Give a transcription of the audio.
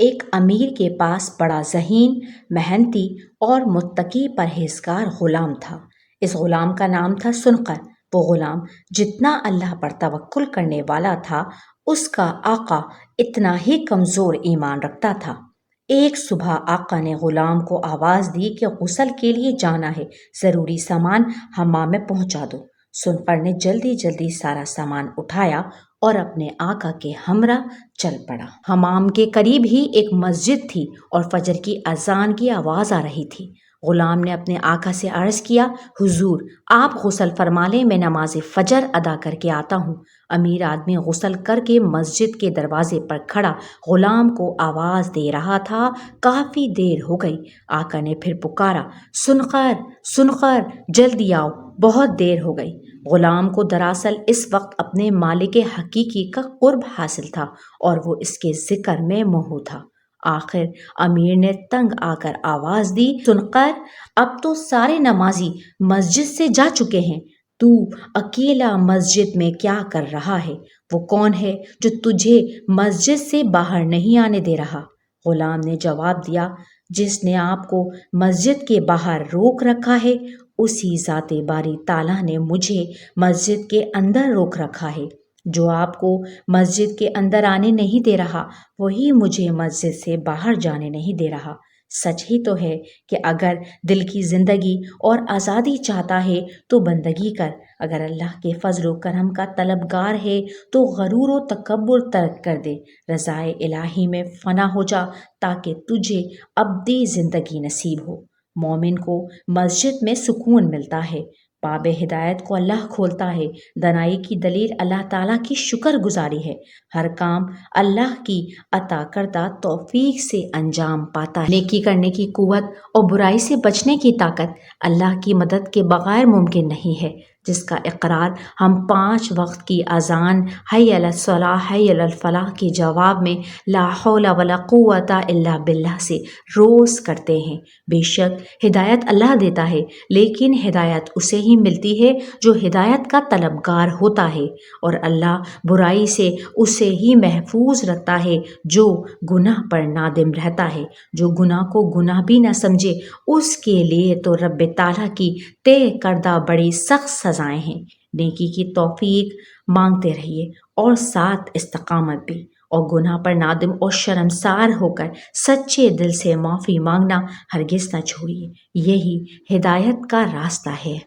ایک امیر کے پاس بڑا ذہین، محنتی اور متقی پرہیزگار غلام تھا۔ اس غلام کا نام تھا سنقر۔ وہ غلام جتنا اللہ پر توکل کرنے والا تھا، اس کا آقا اتنا ہی کمزور ایمان رکھتا تھا۔ ایک صبح آقا نے غلام کو آواز دی کہ غسل کے لیے جانا ہے، ضروری سامان حمام میں پہنچا دو۔ سنقر نے جلدی جلدی سارا سامان اٹھایا اور اپنے آقا کے ہمراہ چل پڑا۔ حمام کے قریب ہی ایک مسجد تھی اور فجر کی اذان کی آواز آ رہی تھی۔ غلام نے اپنے آقا سے عرض کیا، حضور آپ غسل فرما لیں، میں نماز فجر ادا کر کے آتا ہوں۔ امیر آدمی غسل کر کے مسجد کے دروازے پر کھڑا غلام کو آواز دے رہا تھا۔ کافی دیر ہو گئی۔ آقا نے پھر پکارا، سنقر سنقر جلدی آؤ، بہت دیر ہو گئی۔ غلام کو دراصل اس وقت اپنے مالک حقیقی کا قرب حاصل تھا اور وہ اس کے ذکر میں مہو تھا۔ آخر امیر نے تنگ آ کر آواز دی، سنقر اب تو سارے نمازی مسجد سے جا چکے ہیں، تو اکیلا مسجد میں کیا کر رہا ہے؟ وہ کون ہے جو تجھے مسجد سے باہر نہیں آنے دے رہا؟ غلام نے جواب دیا، جس نے آپ کو مسجد کے باہر روک رکھا ہے، اسی ذات باری تعالیٰ نے مجھے مسجد کے اندر روک رکھا ہے۔ جو آپ کو مسجد کے اندر آنے نہیں دے رہا، وہی مجھے مسجد سے باہر جانے نہیں دے رہا۔ سچ ہی تو ہے کہ اگر دل کی زندگی اور آزادی چاہتا ہے تو بندگی کر، اگر اللہ کے فضل و کرم کا طلبگار ہے تو غرور و تکبر ترک کر دے، رضائے الہی میں فنا ہو جا تاکہ تجھے ابدی زندگی نصیب ہو۔ مومن کو مسجد میں سکون ملتا ہے، باب ہدایت کو اللہ کھولتا ہے، دانائی کی دلیل اللہ تعالیٰ کی شکر گزاری ہے، ہر کام اللہ کی عطا کردہ توفیق سے انجام پاتا ہے، نیکی کرنے کی قوت اور برائی سے بچنے کی طاقت اللہ کی مدد کے بغیر ممکن نہیں ہے، جس کا اقرار ہم 5 وقت کی اذان حی علی الصلاۃ حی علی الفلاح کے جواب میں لا حول ولا قوت الا باللہ سے روز کرتے ہیں۔ بے شک ہدایت اللہ دیتا ہے، لیکن ہدایت اسے ہی ملتی ہے جو ہدایت کا طلبگار ہوتا ہے، اور اللہ برائی سے اسے ہی محفوظ رکھتا ہے جو گناہ پر نادم رہتا ہے۔ جو گناہ کو گناہ بھی نہ سمجھے، اس کے لیے تو رب تعالیٰ کی طے کردہ بڑی سخت سزائیں ہیں۔ نیکی کی توفیق مانگتے رہیے اور ساتھ استقامت بھی، اور گناہ پر نادم اور شرمسار ہو کر سچے دل سے معافی مانگنا ہرگز نہ چھوڑیے، یہی ہدایت کا راستہ ہے۔